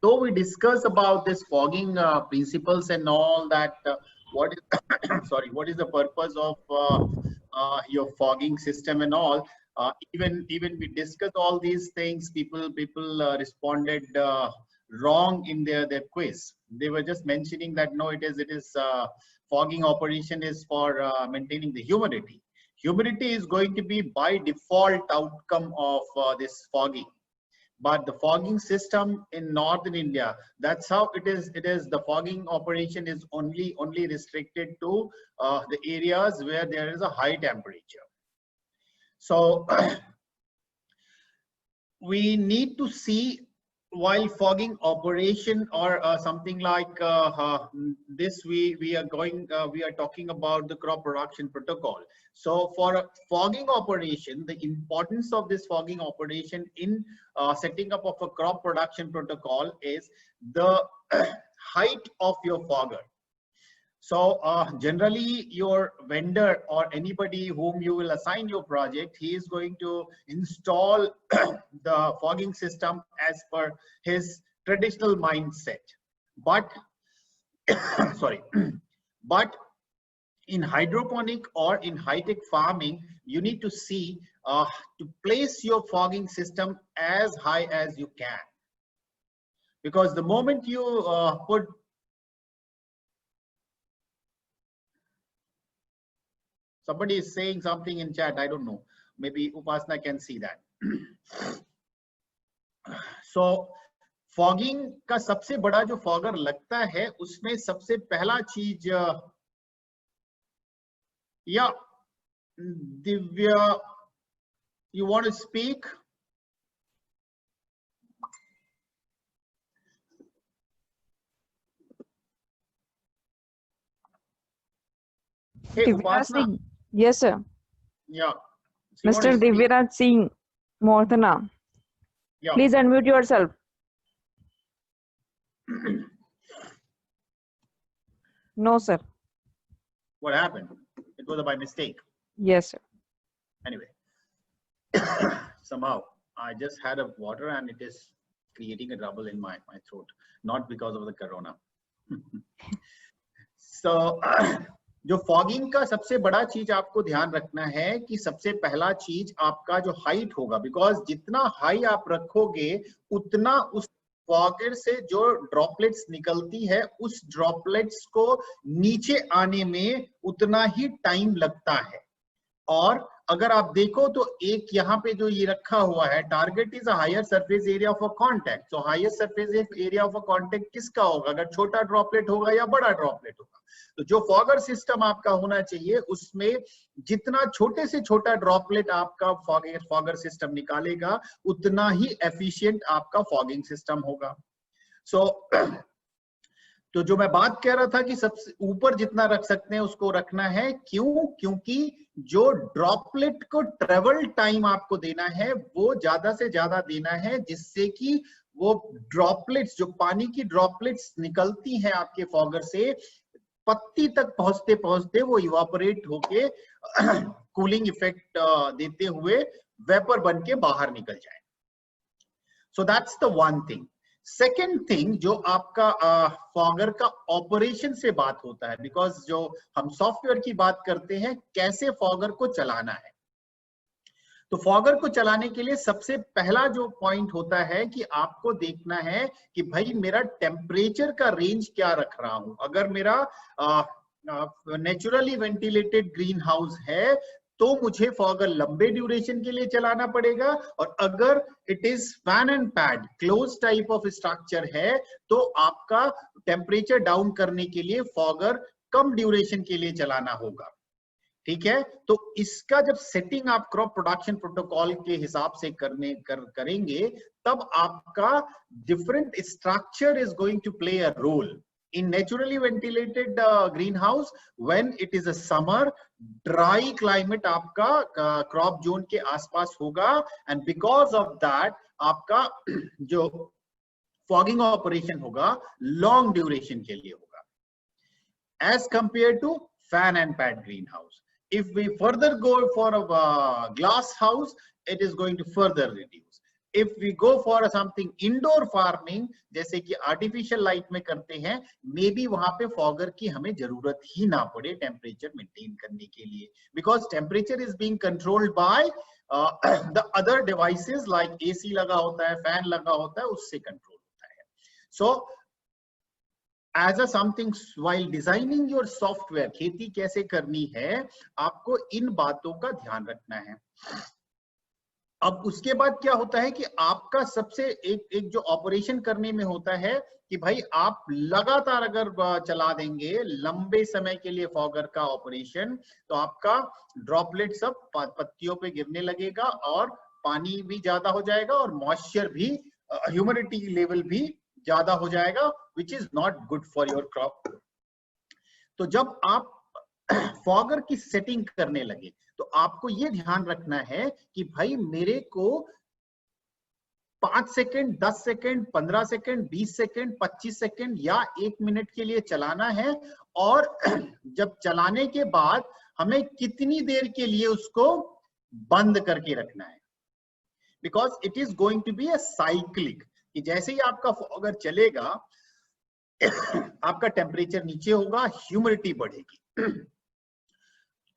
So we discuss about this fogging principles and all that. What is sorry? What is the purpose of your fogging system and all? Even we discuss all these things. People responded wrong in their quiz. They were just mentioning that no, it is fogging operation is for maintaining the humidity. Humidity is going to be by default outcome of this fogging. But the fogging system in northern India, that's how it is. The fogging operation is only restricted to the areas where there is a high temperature. So we need to see, while fogging operation or something like this, we are talking about the crop production protocol. So for a fogging operation, the importance of this fogging operation in setting up of a crop production protocol is the height of your fogger. So generally your vendor or anybody whom you will assign your project, he is going to install the fogging system as per his traditional mindset. But sorry, but in hydroponic or in high-tech farming, you need to see to place your fogging system as high as you can. Because the moment you put somebody is saying something in chat, I don't know. Maybe Upasna can see that. So fogging का सबसे बड़ा जो fogger लगता है उसमें सबसे पहला चीज या Divya you want to speak? Hey, Upasna. Yes, sir. Yeah. So Mr. Divyaraj Singh Morthana. Yeah. Please unmute yourself. No, sir. What happened? It was by mistake. Yes, sir. Anyway, somehow I just had a water and it is creating a trouble in my throat, not because of the corona. So जो fogging का सबसे बड़ा चीज आपको ध्यान रखना है कि सबसे पहला चीज आपका जो हाइट होगा, बिकॉज जितना हाई आप रखोगे उतना उस फॉगर से जो ड्रॉपलेट्स निकलती है उस ड्रॉपलेट्स को नीचे आने में उतना ही टाइम लगता है। और अगर आप देखो तो एक यहाँ पे जो ये रखा हुआ है, target is higher surface area of a contact. So higher surface area of a contact किसका होगा? अगर छोटा ड्रॉपलेट होगा या बड़ा ड्रॉपलेट होगा। तो जो फॉगर सिस्टम आपका होना चाहिए उसमें जितना छोटे से छोटा ड्रॉपलेट आपका फॉगर सिस्टम निकालेगा उतना ही एफिशिएंट आपका फॉगिंग सिस्टम होगा। सो तो जो मैं बात कह रहा था कि सबसे ऊपर जितना रख सकते हैं उसको रखना है। क्यों? क्योंकि जो ड्रॉपलेट को ट्रेवल टाइम आपको देना है वो ज्यादा से ज्यादा देना है, जिससे कि वो ड्रॉपलेट्स जो पानी की ड्रॉपलेट्स निकलती हैं आपके फॉगर से पत्ती तक पहुंचते पहुंचते वो इवापोरेट होके कूलिंग इफेक्ट देते हुए वेपर बन के बाहर निकल जाए। So that's the one thing. Second thing जो आपका फॉगर का ऑपरेशन से बात होता है, बिकॉज जो हम सॉफ्टवेयर की बात करते हैं कैसे फॉगर को चलाना है, तो फॉगर को चलाने के लिए सबसे पहला जो पॉइंट होता है कि आपको देखना है कि भाई मेरा टेम्परेचर का रेंज क्या रख रहा हूं। अगर मेरा नेचुरली वेंटिलेटेड ग्रीन हाउस है तो मुझे फॉगर लंबे ड्यूरेशन के लिए चलाना पड़ेगा, और अगर it is fan and pad close type of structure है तो आपका टेम्परेचर डाउन करने के लिए फॉगर कम ड्यूरेशन के लिए चलाना होगा। ठीक है, तो इसका जब सेटिंग आप क्रॉप प्रोडक्शन प्रोटोकॉल के हिसाब से करेंगे तब आपका different structure is going to play a role. In naturally ventilated greenhouse, when it is a summer, dry climate आपका crop zone के आसपास होगा, and because of that आपका जो fogging operation होगा long duration के लिए होगा, as compared to fan and pad greenhouse. If we further go for a glass house, it is going to further reduce. If we go for something indoor farming, जैसे कि artificial light में करते हैं, may be वहां पे fogger की हमें जरूरत ही ना पड़े टेम्परेचर मेंटेन करने के लिए, because temperature is being controlled by the other devices, like AC लगा होता है, फैन लगा होता है, उससे कंट्रोल होता है. So as a something while designing your software, खेती कैसे करनी है, आपको इन बातों का ध्यान रखना है. अब उसके बाद क्या होता है कि आपका सबसे एक जो ऑपरेशन करने में होता है कि भाई आप लगातार अगर चला देंगे लंबे समय के लिए फॉगर का ऑपरेशन, तो आपका ड्रॉपलेट सब पत्तियों पे गिरने लगेगा और पानी भी ज्यादा हो जाएगा और मॉइस्चर भी, ह्यूमिडिटी लेवल भी ज्यादा हो जाएगा, which is not good for your crop. तो जब आप फॉगर की सेटिंग करने लगे तो आपको यह ध्यान रखना है कि भाई मेरे को 5 second, 10 second, 15 second, 20 second, 25 second या 1 मिनट के लिए चलाना है, और जब चलाने के बाद हमें कितनी देर के लिए उसको बंद करके रखना है, because it is going to be a cyclic, कि जैसे ही आपका फॉगर चलेगा आपका टेम्परेचर नीचे होगा, ह्यूमिडिटी बढ़ेगी.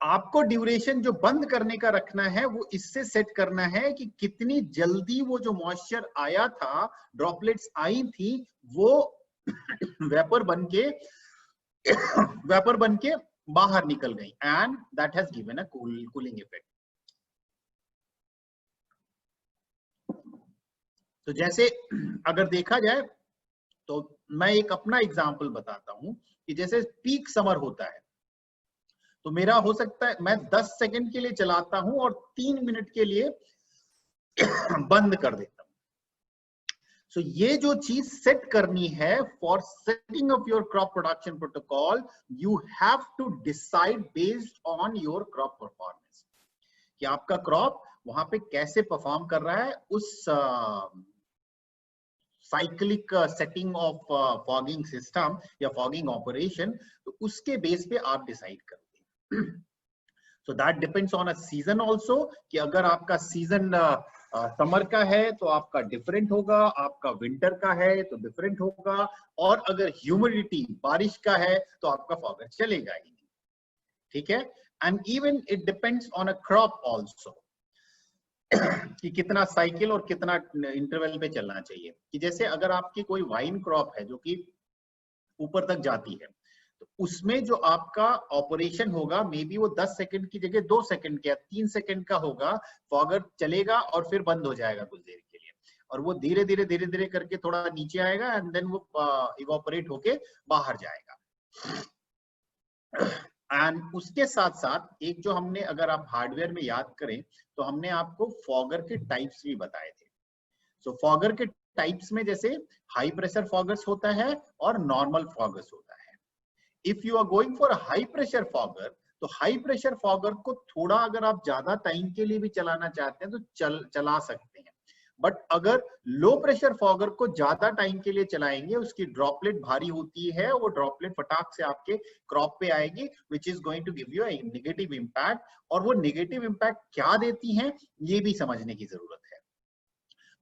आपको ड्यूरेशन जो बंद करने का रखना है वो इससे सेट करना है कि कितनी जल्दी वो जो मॉइस्चर आया था, ड्रॉपलेट्स आई थी, वो वेपर बन के बाहर निकल गई, and that has given a cooling effect. तो जैसे अगर देखा जाए तो मैं एक अपना एग्जांपल बताता हूं कि जैसे पीक समर होता है, तो मेरा हो सकता है मैं 10 सेकंड के लिए चलाता हूं और 3 मिनट के लिए बंद कर देता हूं. सो ये जो चीज सेट करनी है for setting of your crop production protocol, you have to decide based on your crop performance, कि आपका क्रॉप वहां पे कैसे परफॉर्म कर रहा है उस cyclic setting of fogging system या फॉगिंग ऑपरेशन, तो उसके बेस पे आप डिसाइड करते हैं. So that depends on a season also, कि अगर आपका सीजन समर का है तो आपका डिफरेंट होगा, आपका विंटर का है तो डिफरेंट होगा, और अगर ह्यूमिडिटी बारिश का है तो आपका फॉगर चलेगा ही नहीं. ठीक है. And even it depends on a crop also, कि कितना साइकिल और कितना इंटरवल पे चलना चाहिए. कि जैसे अगर आपकी कोई वाइन क्रॉप है जो कि ऊपर तक जाती है, तो उसमें जो आपका ऑपरेशन होगा मे बी वो 10 सेकंड की जगह 2 सेकंड का, 3 सेकंड का होगा. फॉगर चलेगा और फिर बंद हो जाएगा कुछ देर के लिए, और वो धीरे धीरे करके थोड़ा नीचे आएगा, एंड देन वो इवोपरेट होके बाहर जाएगा. एंड उसके साथ साथ एक जो हमने, अगर आप हार्डवेयर में याद करें तो हमने आपको फॉगर के टाइप्स भी बताए थे. सो फॉगर के टाइप्स में जैसे हाई प्रेशर फॉगर्स होता है और नॉर्मल फॉगर्स होता है. If you are going for high pressure fogger, तो हाई प्रेशर फॉगर को थोड़ा अगर आप ज्यादा टाइम के लिए भी चलाना चाहते हैं तो चला सकते हैं. बट अगर लो प्रेशर फॉगर को ज्यादा टाइम के लिए चलाएंगे, उसकी ड्रॉपलेट भारी होती है, वो ड्रॉपलेट फटाक से आपके क्रॉप पे आएगी, which is going to give you a negative impact. और वो नेगेटिव इम्पैक्ट क्या देती हैं ये भी समझने की जरूरत है.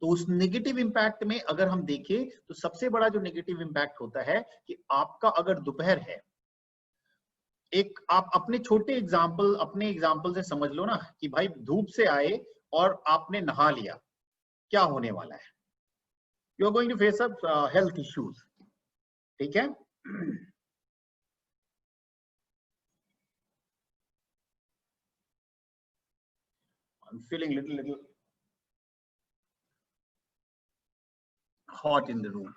तो उस नेगेटिव इम्पैक्ट में अगर हम देखें तो सबसे बड़ा जो नेगेटिव इम्पैक्ट होता है कि आपका अगर दोपहर है, एक आप अपने एग्जाम्पल से समझ लो ना, कि भाई धूप से आए और आपने नहा लिया, क्या होने वाला है? You are going to face up health issues. ठीक है. I'm feeling little hot in the room.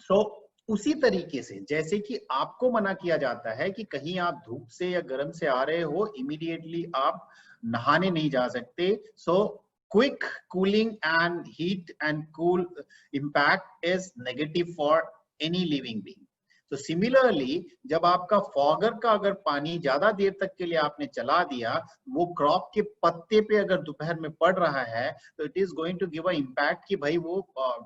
So उसी तरीके से जैसे कि आपको मना किया जाता है कि कहीं आप धूप से या गर्म से आ रहे हो, इमीडिएटली आप नहाने नहीं जा सकते. सो quick cooling and heat and cool impact is negative for any living being. So similarly, जब आपका फॉगर का अगर पानी ज्यादा देर तक के लिए आपने चला दिया, वो क्रॉप के पत्ते पे अगर दोपहर में पड़ रहा है, तो it is going to give a impact कि भाई वो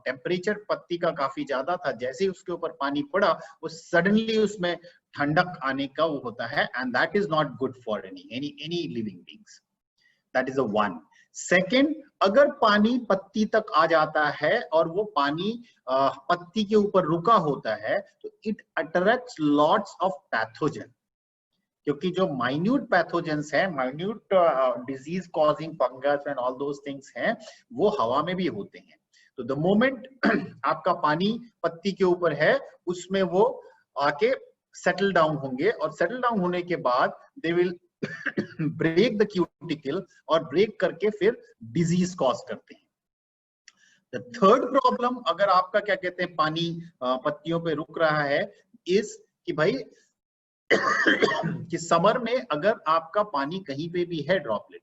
टेम्परेचर पत्ती का काफी ज्यादा था, जैसे ही उसके ऊपर पानी पड़ा वो सडनली उसमें ठंडक आने का वो होता है, and that is not good for any living beings. That is a one. Second, अगर पानी पत्ती तक आ जाता है और वो पानी पत्ती के ऊपर रुका होता है तो it attracts lots of pathogen, क्योंकि जो माइन्यूट पैथोजेंस है, minute disease causing fungus and all those things हैं, वो हवा में भी होते हैं। तो द मोमेंट आपका पानी पत्ती के ऊपर है, उसमें वो आके सेटल डाउन होंगे, और सेटल डाउन होने के बाद they will break the cuticle, और ब्रेक करके फिर डिजीज कॉज करते हैं। द थर्ड प्रॉब्लम, अगर आपका क्या कहते हैं पानी पत्तियों पे रुक रहा है, इज कि भाई कि समर में अगर आपका पानी कहीं पे भी है ड्रॉपलेट,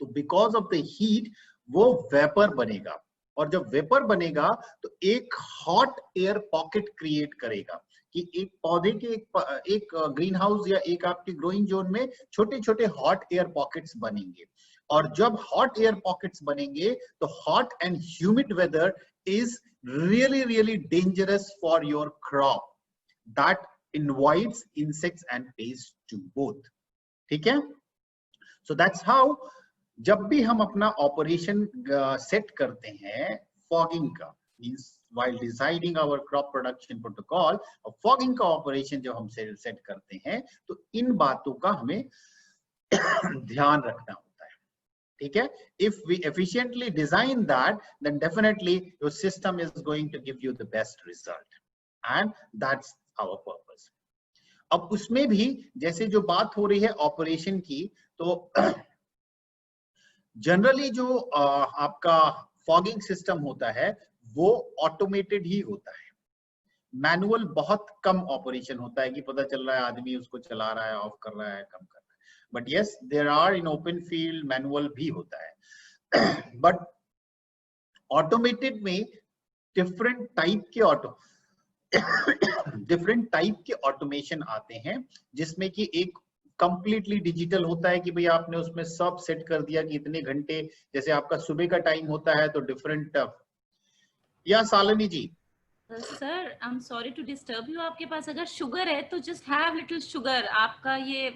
तो बिकॉज ऑफ द हीट वो वेपर बनेगा, और जब वेपर बनेगा तो एक हॉट एयर पॉकेट क्रिएट करेगा, कि एक पौधे के एक ग्रीन हाउस या एक आपके ग्रोइंग जोन में छोटे छोटे हॉट एयर पॉकेट्स बनेंगे, और जब हॉट एयर पॉकेट्स बनेंगे तो hot and humid weather is really really dangerous for your crop, that invites insects and pests to both. ठीक है? So that's how जब भी हम अपना ऑपरेशन सेट करते हैं फॉगिंग का, means while designing our crop production protocol, fogging का ऑपरेशन जब हम सेट करते हैं तो इन बातों का हमें ध्यान रखना होता है। ठीक है? If we efficiently design that, then definitely your system is going to give you the best result, and that's our purpose. अब उसमें भी जैसे जो बात हो रही है ऑपरेशन की, तो जनरली जो आपका फॉगिंग सिस्टम होता है वो ऑटोमेटेड ही होता है, मैनुअल बहुत कम ऑपरेशन होता है कि पता चल रहा है आदमी उसको चला रहा है, ऑफ कर रहा है, कम कर रहा है। But yes, there are in open field manual भी होता है। बट ऑटोमेटेड में डिफरेंट टाइप के ऑटोमेशन आते हैं, जिसमें कि एक कंप्लीटली डिजिटल होता है कि भाई आपने उसमें सब सेट कर दिया कि इतने घंटे, जैसे आपका सुबह का टाइम होता है तो डिफरेंट। या Shalini ji? Sir I am sorry to disturb you, आपके पास अगर शुगर है तो जस्ट हैव लिटिल शुगर, आपका ये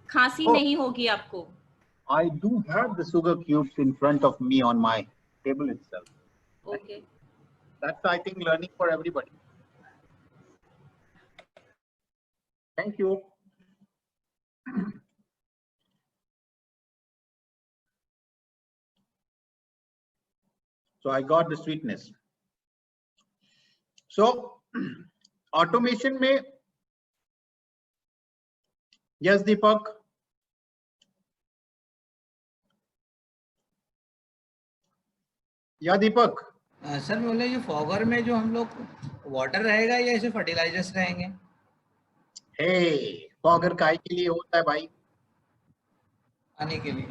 खांसी नहीं होगी आपको। I do have the sugar cubes in front of me on my table itself. Okay. That's, I think, learning for everybody. Thank you. So I got the sweetness. So automation में, yes Deepak? या दीपक? Sir बोले ये fogger में जो हम लोग water रहेगा या ऐसे फर्टिलाइजर्स रहेंगे? हे, फॉगर काय के लिए होता है भाई? पानी के लिए।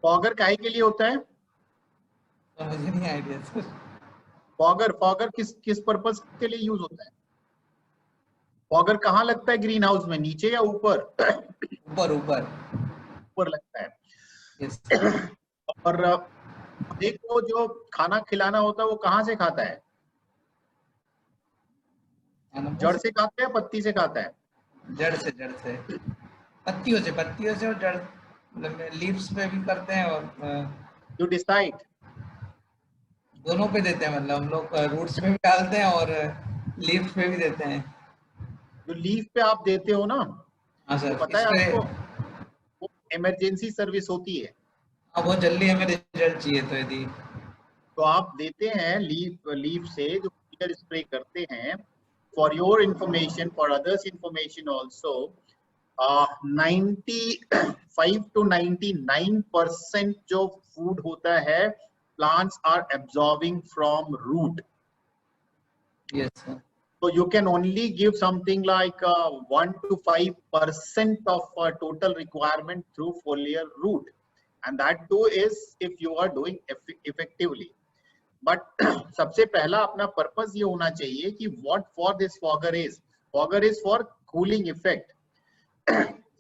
फॉगर काय के लिए होता है? मुझे नहीं आइडिया सर। फॉगर किस पर्पस के लिए यूज होता है? फॉगर कहाँ लगता है ग्रीन हाउस में, नीचे या ऊपर? ऊपर लगता है। yes. और देखो जो खाना खिलाना होता है वो कहाँ से खाता है? जड़ से खाता है, पत्ती से खाता है? जड़ से पत्तियों से और जड़ मतलब लीव्स पे भी करते हैं, और यू डिसाइड। दोनों पे देते हैं, मतलब हम लोग रूट्स में भी डालते हैं और लीव्स पे भी देते हैं। जो लीफ पे आप देते हो ना, हाँ सर, तो पता है आपको वो इमरजेंसी सर्विस होती है। हाँ, बहुत जल्दी हमें रिजल्ट चाहिए तो यदि तो आप देते हैं लीफ से जो स्प्रे करते हैं। For your information, for others information also, 95 to 99% जो फूड होता है plants are absorbing from root. yes sir. So you can only give something like 1 to 5% of total requirement through foliar root, and that too is if you are doing effectively. But सबसे पहला अपना purpose ये होना चाहिए कि what for this fogger is for cooling effect.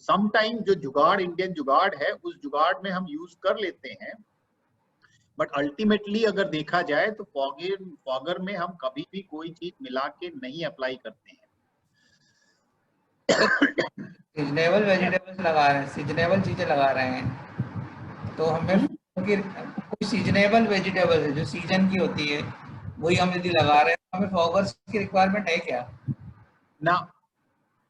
Sometime जो जुगाड़, Indian जुगाड़ है, उस जुगाड़ में हम यूज कर लेते हैं, बट अल्टीमेटली अगर देखा जाए तो फॉगर में हम कभी भी कोई चीज मिला के नहीं अप्लाई करते हैं। सीजनेबल वेजिटेबल्स लगा रहे हैं, सीजनेबल चीजें लगा रहे हैं, तो हमें कोई सीजनेबल वेजिटेबल है जो सीजन की होती है वही हम यदि लगा रहे हैं तो हमें फॉगर्स की रिक्वायरमेंट है क्या? ना,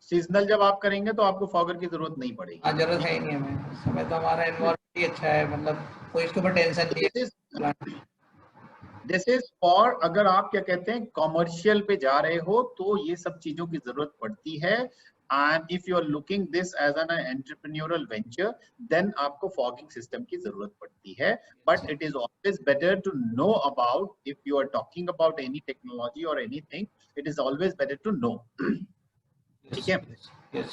सीजनल जब आप करेंगे तो आपको फॉगर की जरूरत नहीं पड़ेगी। हाँ, जरूरत है ही नहीं हमें, उस समय तो हमारा एनवायरनमेंट ही अच्छा है, मतलब कोई इसके ऊपर टेंशन नहीं है। दिस इज फॉर, अगर आप क्या कहते हैं कॉमर्शियल पे जा रहे हो तो ये सब चीजों की जरूरत पड़ती है। And if you are looking this as an entrepreneurial venture, then आपको फॉगिंग सिस्टम की जरूरत पड़ती है। But it is always better to know about, if you are talking about any technology और anything, it is always better to know. ठीक है।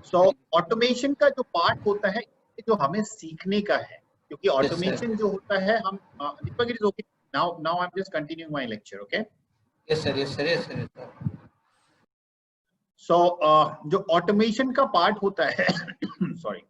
सो automation का जो पार्ट होता है जो हमें सीखने का है, क्योंकि ऑटोमेशन जो होता है, हम Deepak, it is okay, now I am just continuing my lecture, okay? Yes sir, yes sir, yes sir. So जो ऑटोमेशन का पार्ट होता है सॉरी,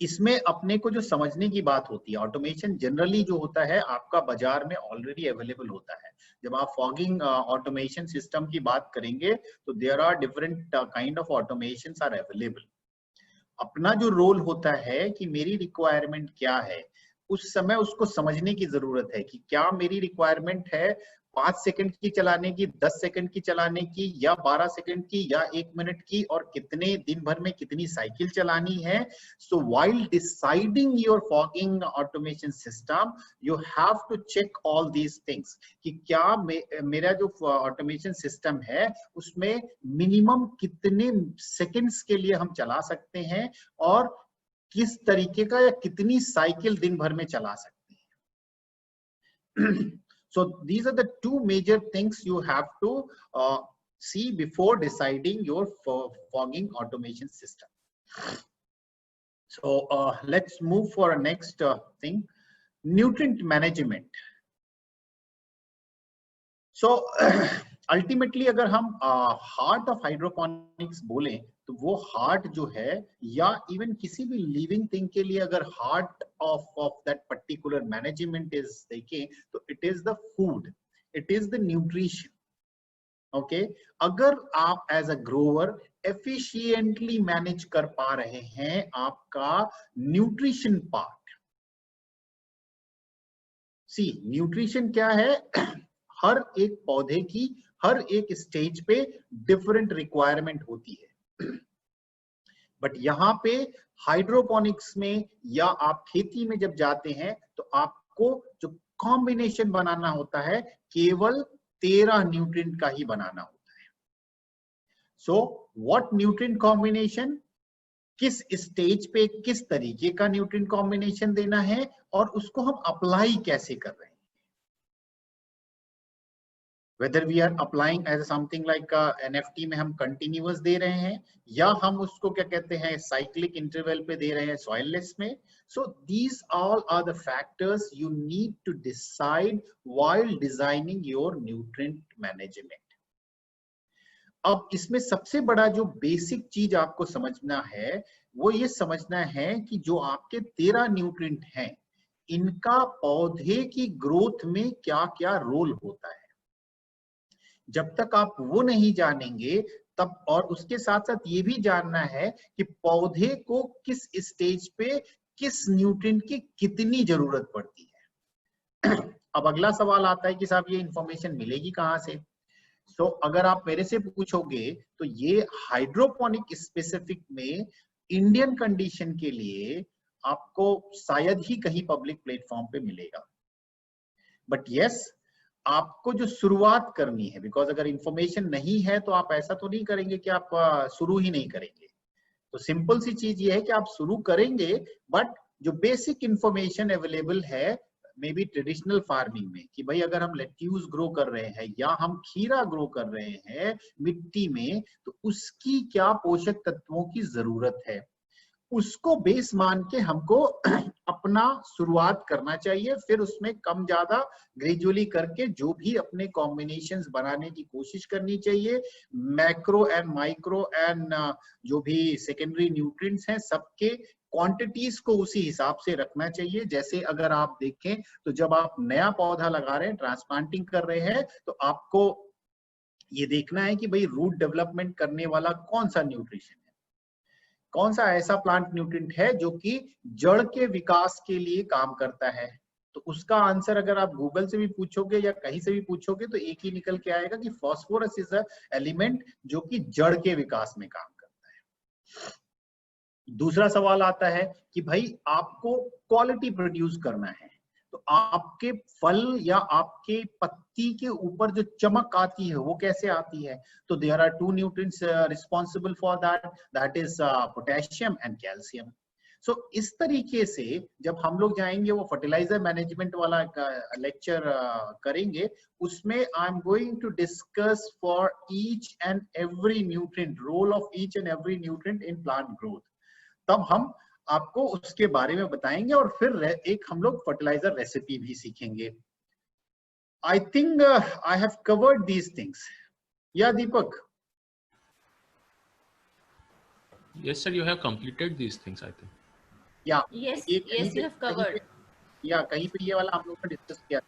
इसमें अपने को जो समझने की बात होती है, ऑटोमेशन जनरली जो होता है आपका बाजार में ऑलरेडी अवेलेबल होता है। जब आप फॉगिंग ऑटोमेशन सिस्टम की बात करेंगे तो there are different kind of automations are available. अपना जो रोल होता है कि मेरी रिक्वायरमेंट क्या है, उस समय उसको समझने की जरूरत है कि क्या मेरी रिक्वायरमेंट है 5 सेकंड की चलाने की, 10 सेकंड की चलाने की, या 12 सेकंड की, या 1 मिनट की, और कितने दिन भर में कितनी साइकिल चलानी है। So while deciding your fogging automation system, you have to check all these things कि क्या मेरा जो ऑटोमेशन सिस्टम है उसमें मिनिमम कितने सेकंड्स के लिए हम चला सकते हैं, और किस तरीके का या कितनी साइकिल दिन भर में चला सकते हैं। So these are the two major things you have to see before deciding your fogging automation system. So let's move for a next thing, nutrient management. So ultimately अगर हम heart of hydroponics बोलें तो वो heart जो है, या even किसी भी लिविंग थिंग के लिए अगर heart of that particular management is देखें तो it is the food, it is the nutrition. Okay, अगर आप as a grower efficiently manage कर पा रहे हैं आपका न्यूट्रिशन पार्ट, सी न्यूट्रिशन क्या है, हर एक पौधे की हर एक स्टेज पे डिफरेंट रिक्वायरमेंट होती है। बट यहाँ पे हाइड्रोपोनिक्स में या आप खेती में जब जाते हैं तो आपको जो कॉम्बिनेशन बनाना होता है केवल 13 न्यूट्रिएंट का ही बनाना होता है। सो व्हाट न्यूट्रिएंट कॉम्बिनेशन, किस स्टेज पे किस तरीके का न्यूट्रिएंट कॉम्बिनेशन देना है, और उसको हम अप्लाई कैसे कर रहे हैं। whether we are applying as something like NFT में हम continuous दे रहे हैं, या हम उसको क्या कहते हैं cyclic interval पे दे रहे हैं soilless में। So these all are the factors you need to decide while designing your nutrient management. अब इसमें सबसे बड़ा जो बेसिक चीज आपको समझना है वो ये समझना है कि जो आपके 13 न्यूट्रिएंट हैं इनका पौधे की ग्रोथ में क्या क्या रोल होता है। जब तक आप वो नहीं जानेंगे तब, और उसके साथ साथ ये भी जानना है कि पौधे को किस स्टेज पे किस न्यूट्रिएंट की कितनी जरूरत पड़ती है। अब अगला सवाल आता है कि साहब ये इंफॉर्मेशन मिलेगी कहाँ से। सो अगर आप मेरे से पूछोगे तो ये हाइड्रोपोनिक स्पेसिफिक में इंडियन कंडीशन के लिए आपको शायद ही कहीं पब्लिक प्लेटफॉर्म पे मिलेगा। बट यस, आपको जो शुरुआत करनी है, बिकॉज अगर इंफॉर्मेशन नहीं है तो आप ऐसा तो नहीं करेंगे कि आप शुरू ही नहीं करेंगे। तो सिंपल सी चीज ये है कि आप शुरू करेंगे, बट जो बेसिक इंफॉर्मेशन अवेलेबल है मे बी ट्रेडिशनल फार्मिंग में, कि भाई अगर हम लेट्यूस ग्रो कर रहे हैं या हम खीरा ग्रो कर रहे हैं मिट्टी में, तो उसकी क्या पोषक तत्वों की जरूरत है, उसको बेस मान के हमको अपना शुरुआत करना चाहिए। फिर उसमें कम ज्यादा ग्रेजुअली करके जो भी अपने कॉम्बिनेशंस बनाने की कोशिश करनी चाहिए। मैक्रो एंड माइक्रो एंड जो भी सेकेंडरी न्यूट्रिएंट्स हैं सबके क्वांटिटीज को उसी हिसाब से रखना चाहिए। जैसे अगर आप देखें तो जब आप नया पौधा लगा रहे हैं, ट्रांसप्लांटिंग कर रहे हैं, तो आपको ये देखना है कि भाई रूट डेवलपमेंट करने वाला कौन सा न्यूट्रिशन है। कौन सा ऐसा प्लांट न्यूट्रिएंट है जो कि जड़ के विकास के लिए काम करता है? तो उसका आंसर अगर आप गूगल से भी पूछोगे या कहीं से भी पूछोगे तो एक ही निकल के आएगा कि फास्फोरस इज अ एलिमेंट जो कि जड़ के विकास में काम करता है। दूसरा सवाल आता है कि भाई आपको क्वालिटी प्रोड्यूस करना है, तो आपके फल या आपके पत्ती के ऊपर जो चमक आती है वो कैसे आती है? तो there are two nutrients responsible for that is potassium and calcium. So इस तरीके से जब हम लोग जाएंगे वो फर्टिलाइजर मैनेजमेंट वाला लेक्चर करेंगे, उसमें I am going to discuss for each and every nutrient, role of each and every nutrient in plant growth. तब हम आपको उसके बारे में बताएंगे और फिर एक हम लोग फर्टिलाइजर रेसिपी भी सीखेंगे। I think I have covered these things. या दीपक? Yes, sir, you have completed these things, I think. या Yes, yes, you have covered. या कहीं पे ये वाला हम लोग ने डिस्कस किया,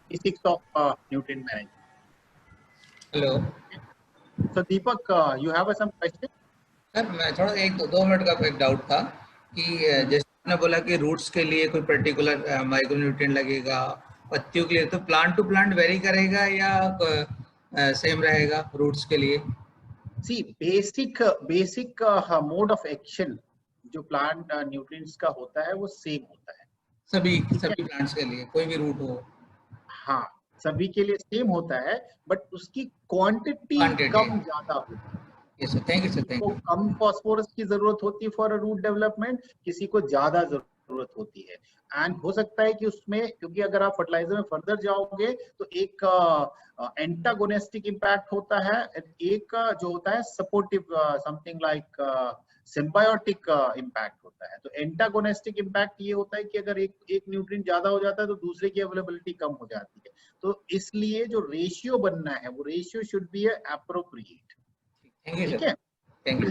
basics of nutrient management. Hello so Deepak, you have some question? Sir, मैं थोड़ा 1-2 मिनट का एक डाउट था कि जैसे आपने बोला कि रूट्स के लिए कोई पर्टिकुलर माइक्रो न्यूट्रिएंट लगेगा, पत्तियों के लिए, तो प्लांट टू प्लांट वेरी करेगा या सेम रहेगा रूट्स के लिए? सी बेसिक मोड ऑफ एक्शन जो प्लांट न्यूट्रिएंट्स का होता है वो सेम होता है सभी प्लांट्स के लिए, कोई भी रूट हो? हाँ, सभी के लिए सेम होता है, बट उसकी क्वांटिटी कम ज्यादा होती है। Yes sir, thank you sir, thank you. Come phosphorus की जरूरत होती है फॉर अ रूट डेवलपमेंट, किसी को ज्यादा जरूरत होती है। एंड हो सकता है कि उसमें, क्योंकि अगर आप फर्टिलाइजर में फर्दर जाओगे तो एक एंटागोनिस्टिक इम्पैक्ट होता है, एक जो होता है supportive, something like symbiotic impact होता है। तो एंटागोनिस्टिक इम्पैक्ट ये होता है कि अगर एक न्यूट्रिएंट ज्यादा हो जाता है तो दूसरे की अवेलेबिलिटी कम हो जाती है। तो इसलिए जो रेशियो बनना है वो ratio should be appropriate. Thank you ठीक सर, है? Thank you.